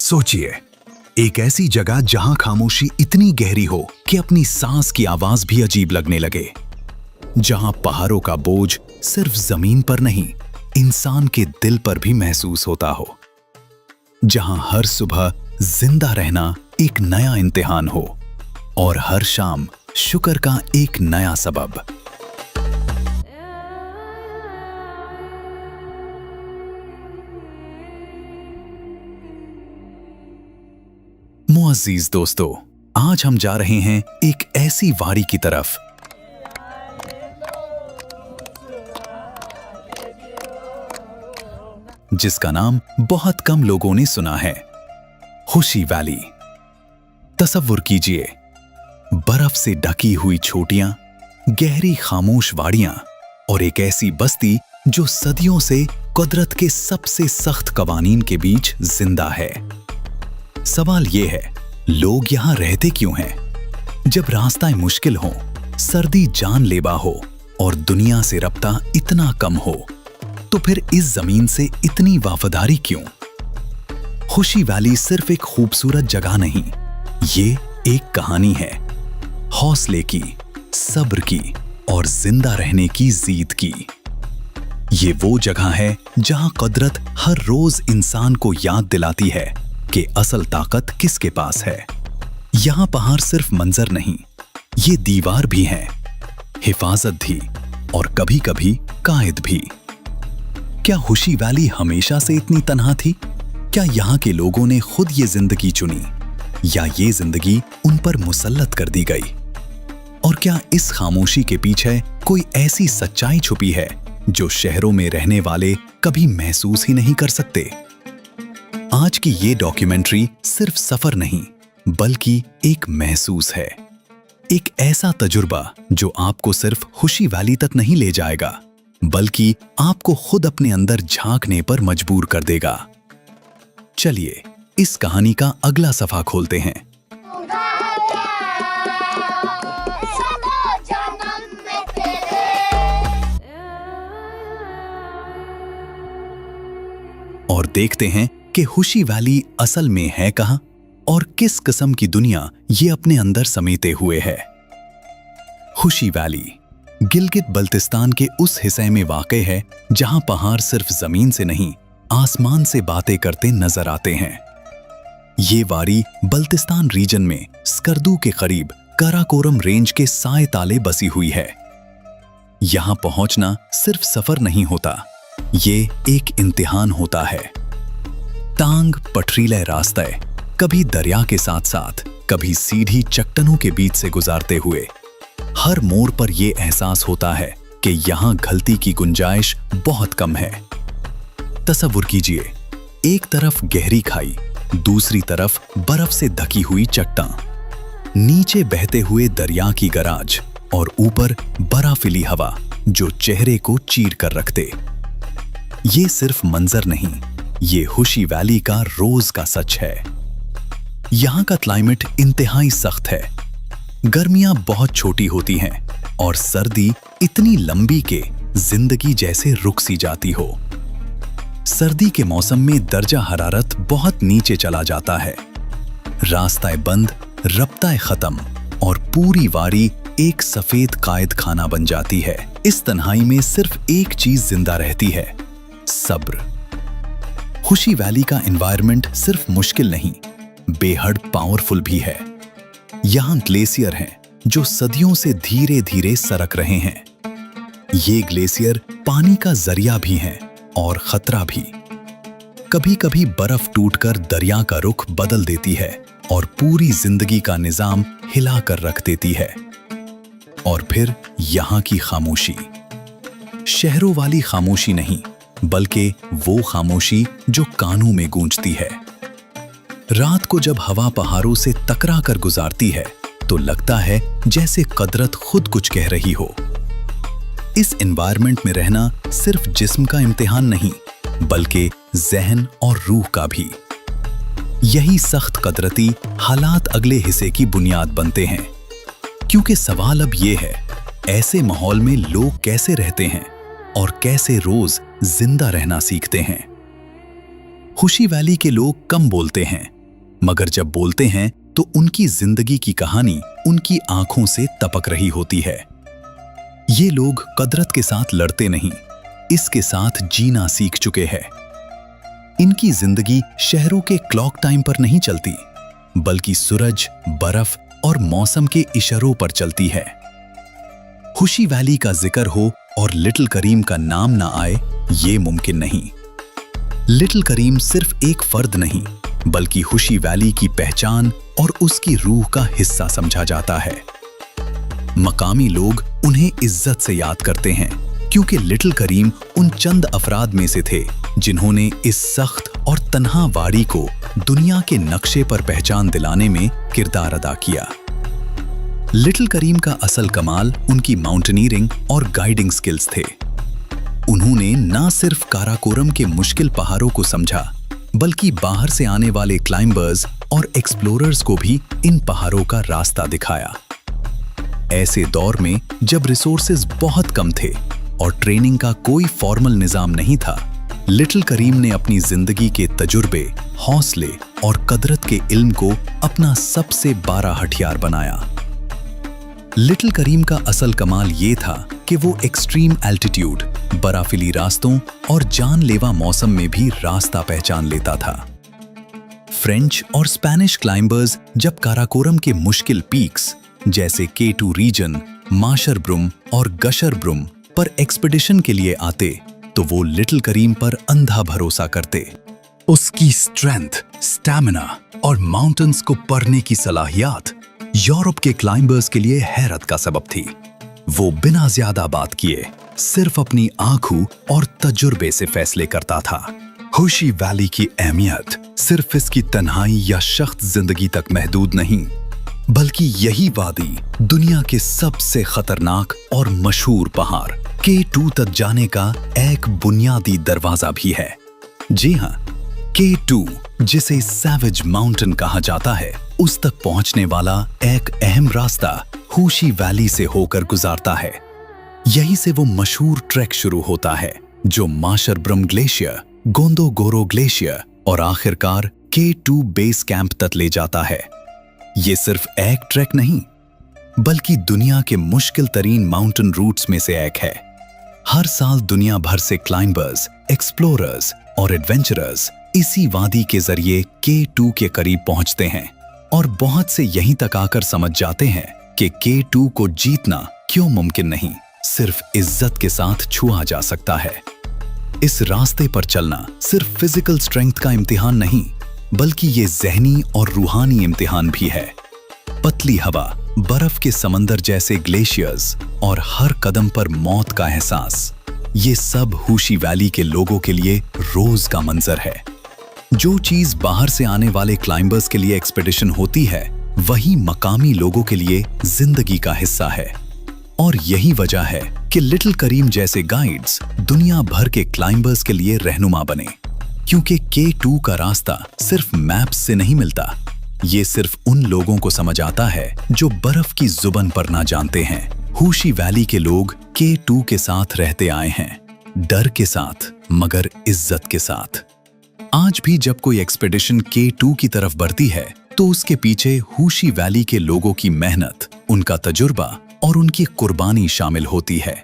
सोचिए, एक ऐसी जगह जहां खामोशी इतनी गहरी हो कि अपनी सांस की आवाज भी अजीब लगने लगे, जहां पहाड़ों का बोझ सिर्फ जमीन पर नहीं, इंसान के दिल पर भी महसूस होता हो, जहां हर सुबह जिंदा रहना एक नया इम्तिहान हो और हर शाम शुक्र का एक नया सबब। मुअज़्ज़ीज़ दोस्तों, आज हम जा रहे हैं एक ऐसी वारी की तरफ जिसका नाम बहुत कम लोगों ने सुना है, खुशी वैली। तसव्वुर कीजिए, बर्फ से ढकी हुई चोटियां, गहरी खामोश वादियां और एक ऐसी बस्ती जो सदियों से कुदरत के सबसे सख्त कवानीन के बीच जिंदा है। सवाल ये है, लोग यहां रहते क्यों हैं? जब रास्ता मुश्किल हो, सर्दी जानलेवा हो और दुनिया से रब्ता इतना कम हो, तो फिर इस जमीन से इतनी वफादारी क्यों? खुशी वैली सिर्फ एक खूबसूरत जगह नहीं, ये एक कहानी है, हौसले की, सब्र की और जिंदा रहने की जीत की। ये वो जगह है जहां कुदरत हर रोज इंसान को याद दिलाती है कि असल ताकत किसके पास है। यहां पहाड़ सिर्फ मंजर नहीं, ये दीवार भी है, हिफाजत भी और कभी-कभी कायद भी। क्या खुशी वैली हमेशा से इतनी तन्हा थी? क्या यहाँ के लोगों ने खुद ये जिंदगी चुनी या ये जिंदगी उन पर मुसल्लत कर दी गई? और क्या इस खामोशी के पीछे कोई ऐसी सच्चाई छुपी है जो शहरों में रहने वाले कभी महसूस ही नहीं कर सकते? आज की ये डॉक्यूमेंट्री सिर्फ सफर नहीं, बल्कि एक महसूस है, एक ऐसा तजुर्बा जो आपको सिर्फ खुशी वैली तक नहीं ले जाएगा, बल्कि आपको खुद अपने अंदर झांकने पर मजबूर कर देगा। चलिए इस कहानी का अगला सफा खोलते हैं। और देखते हैं कि खुशी वैली असल में है कहां और किस किस्म की दुनिया ये अपने अंदर समेटे हुए है। खुशी वैली गिलगित बल्तिस्तान के उस हिस्से में वाक़ है जहां पहाड़ सिर्फ जमीन से नहीं, आसमान से बातें करते नजर आते हैं। ये वारी बल्तिस्तान रीजन में स्कर्दू के करीब काराकोरम रेंज के साए ताले बसी हुई है। यहां पहुंचना सिर्फ सफर नहीं होता, ये एक इम्तिहान होता है। तांग पथरीले रास्ते, कभी दरिया के साथ साथ, कभी सीधी चट्टानों के बीच से गुजारते हुए, हर मोड़ पर यह एहसास होता है कि यहां गलती की गुंजाइश बहुत कम है। तसव्वुर कीजिए, एक तरफ गहरी खाई, दूसरी तरफ बर्फ से ढकी हुई चट्टान, नीचे बहते हुए दरिया की गराज और ऊपर बर्फीली हवा जो चेहरे को चीर कर रखते। ये सिर्फ मंजर नहीं, ये खुशी वैली का रोज का सच है। यहां का क्लाइमेट इंतहाई सख्त है। गर्मियां बहुत छोटी होती हैं और सर्दी इतनी लंबी कि जिंदगी जैसे रुक सी जाती हो। सर्दी के मौसम में दर्जा हरारत बहुत नीचे चला जाता है, रास्ताएं बंद, रब्ताएं खत्म और पूरी वारी एक सफेद कायद खाना बन जाती है। इस तन्हाई में सिर्फ एक चीज जिंदा रहती है, सब्र। खुशी वैली का एनवायरनमेंट सिर्फ मुश्किल नहीं, बेहद पावरफुल भी है। यहां ग्लेशियर हैं जो सदियों से धीरे धीरे सरक रहे हैं। ये ग्लेशियर पानी का जरिया भी हैं और खतरा भी। कभी कभी बर्फ टूटकर दरिया का रुख बदल देती है और पूरी जिंदगी का निजाम हिला कर रख देती है। और फिर यहां की खामोशी, शहरों वाली खामोशी नहीं, बल्कि वो खामोशी जो कानों में गूंजती है। रात को जब हवा पहाड़ों से टकरा कर गुजारती है तो लगता है जैसे कुदरत खुद कुछ कह रही हो। इस एनवायरनमेंट में रहना सिर्फ जिस्म का इम्तिहान नहीं, बल्कि ज़हन और रूह का भी। यही सख्त कुदरती हालात अगले हिस्से की बुनियाद बनते हैं, क्योंकि सवाल अब ये है, ऐसे माहौल में लोग कैसे रहते हैं और कैसे रोज जिंदा रहना सीखते हैं। खुशी वैली के लोग कम बोलते हैं, मगर जब बोलते हैं तो उनकी जिंदगी की कहानी उनकी आंखों से टपक रही होती है। ये लोग कुदरत के साथ लड़ते नहीं, इसके साथ जीना सीख चुके हैं। इनकी जिंदगी शहरों के क्लॉक टाइम पर नहीं चलती, बल्कि सूरज, बर्फ और मौसम के इशारों पर चलती है। खुशी वैली का जिक्र हो और लिटिल करीम का नाम ना आए, ये मुमकिन नहीं। लिटिल करीम सिर्फ एक फर्द नहीं, बल्कि खुशी वैली की पहचान और उसकी रूह का हिस्सा समझा जाता है। मकामी लोग उन्हें इज्जत से याद करते हैं, क्योंकि लिटिल करीम उन चंद अफराद में से थे जिन्होंने इस सख्त और तन्हा वाड़ी को दुनिया के नक्शे पर पहचान दिलाने में किरदार अदा किया। लिटिल करीम का असल कमाल उनकी माउंटेनियरिंग और गाइडिंग स्किल्स थे। उन्होंने न सिर्फ काराकोरम के मुश्किल पहाड़ों को समझा, बल्कि बाहर से आने वाले क्लाइंबर्स और एक्सप्लोरर्स को भी इन पहाड़ों का रास्ता दिखाया। ऐसे दौर में जब रिसोर्सेज बहुत कम थे और ट्रेनिंग का कोई फॉर्मल निजाम नहीं था, लिटिल करीम ने अपनी जिंदगी के तजुर्बे, हौसले और कुदरत के इल्म को अपना सबसे बड़ा हथियार बनाया। लिटिल करीम का असल कमाल ये था कि वो एक्सट्रीम एल्टीट्यूड, बर्फीली रास्तों और जानलेवा मौसम में भी रास्ता पहचान लेता था। फ्रेंच और स्पेनिश क्लाइंबर्स जब काराकोरम के मुश्किल पीक्स जैसे K2 रीजन, माशरब्रुम और गशरब्रुम पर एक्सपीडिशन के लिए आते, तो वो लिटिल करीम पर अंधा भरोसा करते। उसकी स्ट्रेंथ, स्टैमिना और माउंटेन्स को पढ़ने की सलाहियत यूरोप के क्लाइंबर्स के लिए हैरत का सबब थी। वो बिना ज्यादा बात किए सिर्फ अपनी आंखों और तजुर्बे से फैसले करता था। खुशी वैली की अहमियत सिर्फ इसकी तन्हाई या सख्त जिंदगी तक महदूद नहीं, बल्कि यही वादी दुनिया के सबसे खतरनाक और मशहूर पहाड़ K2 तक जाने का एक बुनियादी दरवाजा भी है। जी हाँ, K2, जिसे सैवेज माउंटेन कहा जाता है, उस तक पहुंचने वाला एक अहम रास्ता खुशी वैली से होकर गुजरता है। यहीं से वो मशहूर ट्रैक शुरू होता है, जो माशरब्रुम ग्लेशियर, गोंदोगोरो ग्लेशियर और आखिरकार K2 बेस कैंप तक ले जाता है। ये सिर्फ एक ट्रैक नहीं, बल्कि दुनिया के मुश्किल तरीन माउंटेन रूट्स में से एक है। हर साल दुनिया भर से क्लाइंबर्स, एक्सप्लोरर्स और एडवेंचरर्स इसी वादी के जरिए K2 के करीब पहुंचते हैं, और बहुत से यहीं तक आकर समझ जाते हैं कि K2 को जीतना क्यों मुमकिन नहीं, सिर्फ इज्जत के साथ छुआ जा सकता है। इस रास्ते पर चलना सिर्फ फिजिकल स्ट्रेंथ का इम्तिहान नहीं, बल्कि ये ज़हनी और रूहानी इम्तिहान भी है। पतली हवा, बर्फ के समंदर जैसे ग्लेशियर्स और हर कदम पर मौत का एहसास, ये सब खुशी वैली के लोगों के लिए रोज का मंजर है। जो चीज बाहर से आने वाले क्लाइंबर्स के लिए एक्सपेडिशन होती है, वही मकामी लोगों के लिए जिंदगी का हिस्सा है। और यही वजह है कि लिटिल करीम जैसे गाइड्स दुनिया भर के क्लाइंबर्स के लिए रहनुमा बने, क्योंकि K2 का रास्ता सिर्फ मैप्स से नहीं मिलता। ये सिर्फ उन लोगों को समझ आता है जो बर्फ की जुबान पर ना जानते हैं। खुशी वैली के लोग K2 के साथ रहते आए हैं, डर के साथ मगर इज्जत के साथ। आज भी जब कोई एक्सपेडिशन K2 की तरफ बढ़ती है, तो उसके पीछे खुशी वैली के लोगों की मेहनत, उनका तजुर्बा और उनकी कुर्बानी शामिल होती है।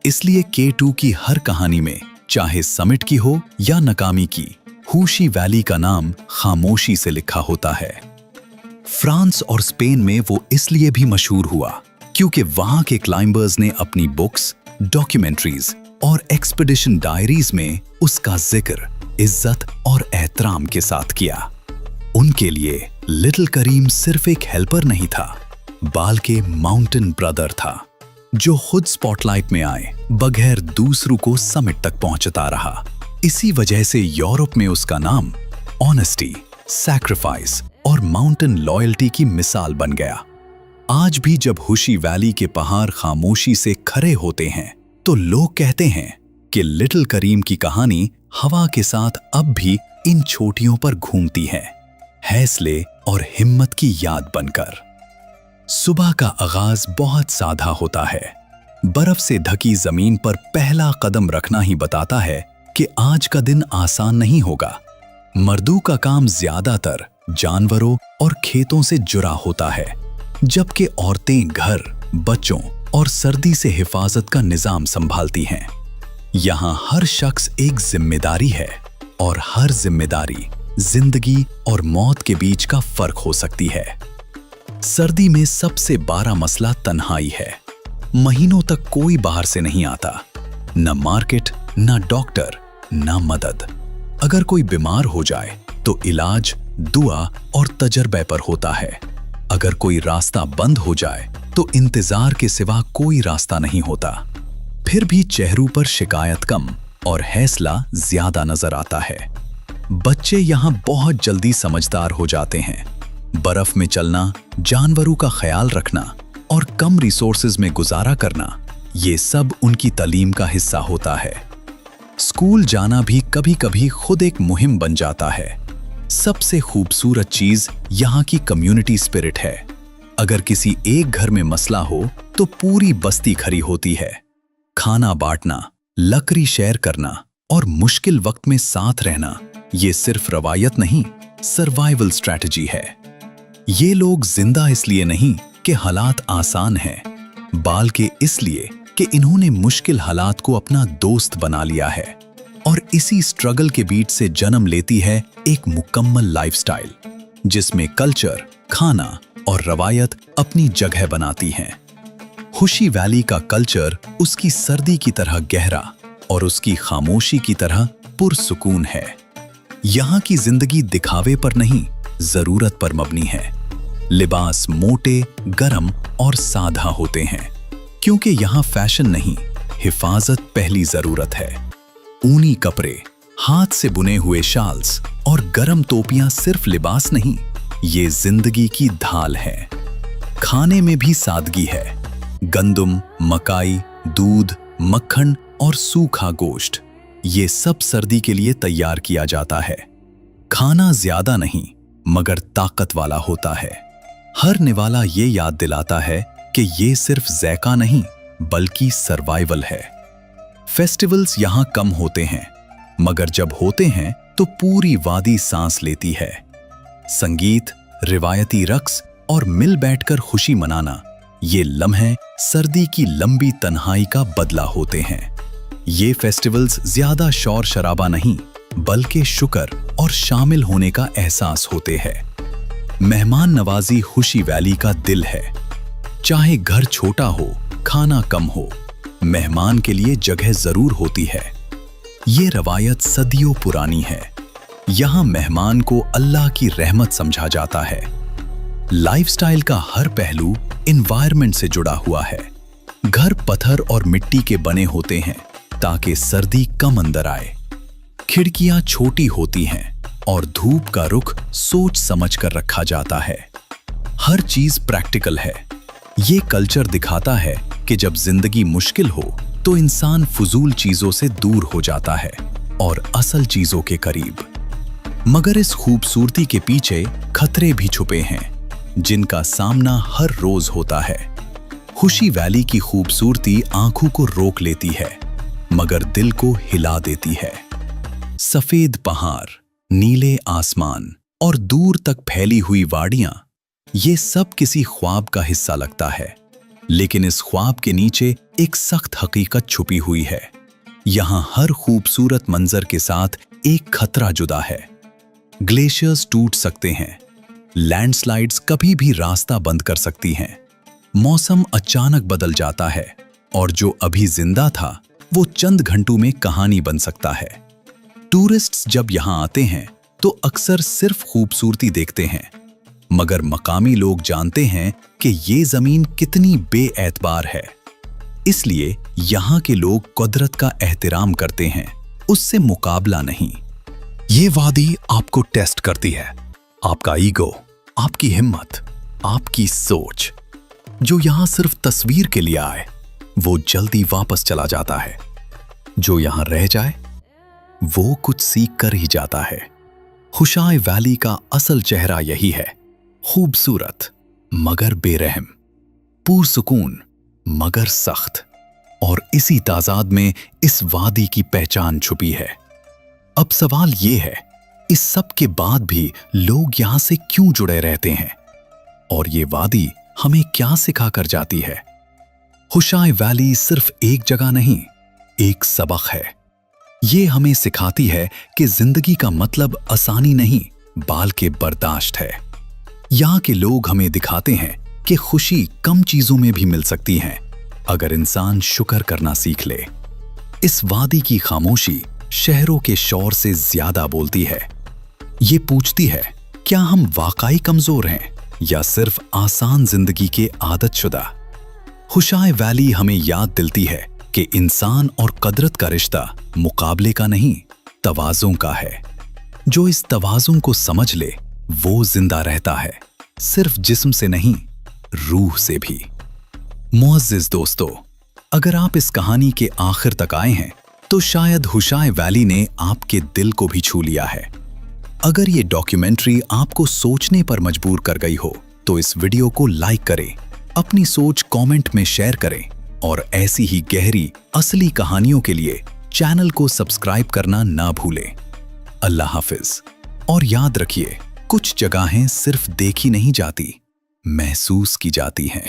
इसलिए K2 की हर कहानी में, चाहे समिट की हो या नाकामी की, खुशी वैली का नाम खामोशी से लिखा होता है। फ्रांस और स्पेन में वो इसलिए भी मशहूर हुआ क्योंकि वहां के क्लाइंबर्स ने अपनी बुक्स, डॉक्यूमेंट्रीज और एक्सपेडिशन डायरीज में उसका जिक्र इज्जत और एहतराम के साथ किया। उनके लिए लिटिल करीम सिर्फ एक हेल्पर नहीं था, बल्कि माउंटेन ब्रदर था, जो खुद स्पॉटलाइट में आए बगैर दूसरों को समिट तक पहुंचता रहा। इसी वजह से यूरोप में उसका नाम ऑनेस्टी, सैक्रिफाइस और माउंटेन लॉयल्टी की मिसाल बन गया। आज भी जब खुशी वैली के पहाड़ खामोशी से खड़े होते हैं, तो लोग कहते हैं कि लिटिल करीम की कहानी हवा के साथ अब भी इन चोटियों पर घूमती है, हौसले और हिम्मत की याद बनकर। सुबह का आगाज बहुत सादा होता है। बर्फ से ढकी जमीन पर पहला कदम रखना ही बताता है कि आज का दिन आसान नहीं होगा। मर्दों का काम ज्यादातर जानवरों और खेतों से जुड़ा होता है, जबकि औरतें घर, बच्चों और सर्दी से हिफाजत का निजाम संभालती हैं। यहाँ हर शख्स एक जिम्मेदारी है और हर जिम्मेदारी जिंदगी और मौत के बीच का फर्क हो सकती है। सर्दी में सबसे बड़ा मसला तन्हाई है। महीनों तक कोई बाहर से नहीं आता, न मार्केट, न डॉक्टर, न मदद। अगर कोई बीमार हो जाए तो इलाज, दुआ और तजर्बे पर होता है। अगर कोई रास्ता बंद हो जाए तो इंतजार के सिवा कोई रास्ता नहीं होता। फिर भी चेहरों पर शिकायत कम और हौसला ज्यादा नजर आता है। बच्चे यहाँ बहुत जल्दी समझदार हो जाते हैं। बर्फ में चलना, जानवरों का ख्याल रखना और कम रिसोर्सेज में गुजारा करना, ये सब उनकी तालीम का हिस्सा होता है। स्कूल जाना भी कभी-कभी खुद एक मुहिम बन जाता है। सबसे खूबसूरत चीज यहाँ की कम्युनिटी स्पिरिट है। अगर किसी एक घर में मसला हो तो पूरी बस्ती खड़ी होती है। खाना बांटना, लकड़ी शेयर करना और मुश्किल वक्त में साथ रहना, ये सिर्फ रवायत नहीं, सर्वाइवल स्ट्रैटेजी है। ये लोग जिंदा इसलिए नहीं कि हालात आसान हैं, बल्कि इसलिए कि इन्होंने मुश्किल हालात को अपना दोस्त बना लिया है। और इसी स्ट्रगल के बीच से जन्म लेती है एक मुकम्मल लाइफस्टाइल, जिसमें कल्चर, खाना और रवायत अपनी जगह बनाती हैं। खुशी वैली का कल्चर उसकी सर्दी की तरह गहरा और उसकी खामोशी की तरह पुरसुकून है। यहाँ की जिंदगी दिखावे पर नहीं, जरूरत पर मबनी है। लिबास मोटे, गरम और सादा होते हैं, क्योंकि यहाँ फैशन नहीं, हिफाजत पहली जरूरत है। ऊनी कपड़े, हाथ से बुने हुए शाल्स और गरम टोपियां सिर्फ लिबास नहीं, ये जिंदगी की ढाल है। खाने में भी सादगी है। गंदम, मकाई, दूध, मक्खन और सूखा गोश्त, ये सब सर्दी के लिए तैयार किया जाता है। खाना ज्यादा नहीं मगर ताकत वाला होता है। हर निवाला ये याद दिलाता है कि ये सिर्फ ज़ायका नहीं बल्कि सर्वाइवल है। फेस्टिवल्स यहाँ कम होते हैं, मगर जब होते हैं तो पूरी वादी सांस लेती है। संगीत, रिवायती रक्स और मिल बैठकर खुशी मनाना, ये लम्हे सर्दी की लंबी तन्हाई का बदला होते हैं। ये फेस्टिवल्स ज्यादा शोर शराबा नहीं बल्कि शुक्र और शामिल होने का एहसास होते हैं। मेहमान नवाजी खुशी वैली का दिल है। चाहे घर छोटा हो, खाना कम हो, मेहमान के लिए जगह जरूर होती है। ये रवायत सदियों पुरानी है। यहाँ मेहमान को अल्लाह की रहमत समझा जाता है। लाइफस्टाइल का हर पहलू एनवायरनमेंट से जुड़ा हुआ है। घर पत्थर और मिट्टी के बने होते हैं ताकि सर्दी कम अंदर आए। खिड़कियां छोटी होती हैं और धूप का रुख सोच समझ कर रखा जाता है। हर चीज प्रैक्टिकल है। ये कल्चर दिखाता है कि जब जिंदगी मुश्किल हो तो इंसान फजूल चीजों से दूर हो जाता है और असल चीजों के करीब। मगर इस खूबसूरती के पीछे खतरे भी छुपे हैं, जिनका सामना हर रोज होता है। खुशी वैली की खूबसूरती आंखों को रोक लेती है, मगर दिल को हिला देती है। सफेद पहाड़, नीले आसमान और दूर तक फैली हुई वादियां, ये सब किसी ख्वाब का हिस्सा लगता है, लेकिन इस ख्वाब के नीचे एक सख्त हकीकत छुपी हुई है। यहाँ हर खूबसूरत मंजर के साथ एक खतरा जुदा है। ग्लेशियर्स टूट सकते हैं, लैंडस्लाइड्स कभी भी रास्ता बंद कर सकती हैं, मौसम अचानक बदल जाता है और जो अभी जिंदा था वो चंद घंटों में कहानी बन सकता है। टूरिस्ट्स जब यहाँ आते हैं तो अक्सर सिर्फ खूबसूरती देखते हैं, मगर मकामी लोग जानते हैं कि ये जमीन कितनी बेएतबार है। इसलिए यहाँ के लोग कुदरत का एहतराम करते हैं, उससे मुकाबला नहीं। ये वादी आपको टेस्ट करती है, आपका ईगो, आपकी हिम्मत, आपकी सोच। जो यहाँ सिर्फ तस्वीर के लिए आए वो जल्दी वापस चला जाता है, जो यहाँ रह जाए वो कुछ सीख कर ही जाता है। खुशाई वैली का असल चेहरा यही है, खूबसूरत मगर बेरहम, पुरसुकून मगर सख्त, और इसी ताजाद में इस वादी की पहचान छुपी है। अब सवाल ये है, इस सब के बाद भी लोग यहाँ से क्यों जुड़े रहते हैं? और ये वादी हमें क्या सिखा कर जाती है? हुशाई वैली सिर्फ एक जगह नहीं, एक सबक है। ये हमें सिखाती है कि जिंदगी का मतलब आसानी नहीं, बल्कि बर्दाश्त है। यहाँ के लोग हमें दिखाते हैं कि खुशी कम चीजों में भी मिल सकती है, अगर इंसान शुक्र करना सीख ले। इस वादी की खामोशी शहरों के शोर से ज्यादा बोलती है। ये पूछती है, क्या हम वाकई कमजोर हैं या सिर्फ आसान जिंदगी के आदतशुदा? हुशाई वैली हमें याद दिलाती है कि इंसान और कुदरत का रिश्ता मुकाबले का नहीं, तवाज़ुन का है। जो इस तवाज़ुन को समझ ले वो जिंदा रहता है, सिर्फ जिस्म से नहीं, रूह से भी। मुअज़्ज़िज़ दोस्तों, अगर आप इस कहानी के आखिर तक आए हैं तो शायद हुशाई वैली ने आपके दिल को भी छू लिया है। अगर ये डॉक्यूमेंट्री आपको सोचने पर मजबूर कर गई हो तो इस वीडियो को लाइक करें, अपनी सोच कमेंट में शेयर करें और ऐसी ही गहरी असली कहानियों के लिए चैनल को सब्सक्राइब करना ना भूलें। अल्लाह हाफिज। और याद रखिए, कुछ जगहें सिर्फ देखी नहीं जाती, महसूस की जाती हैं।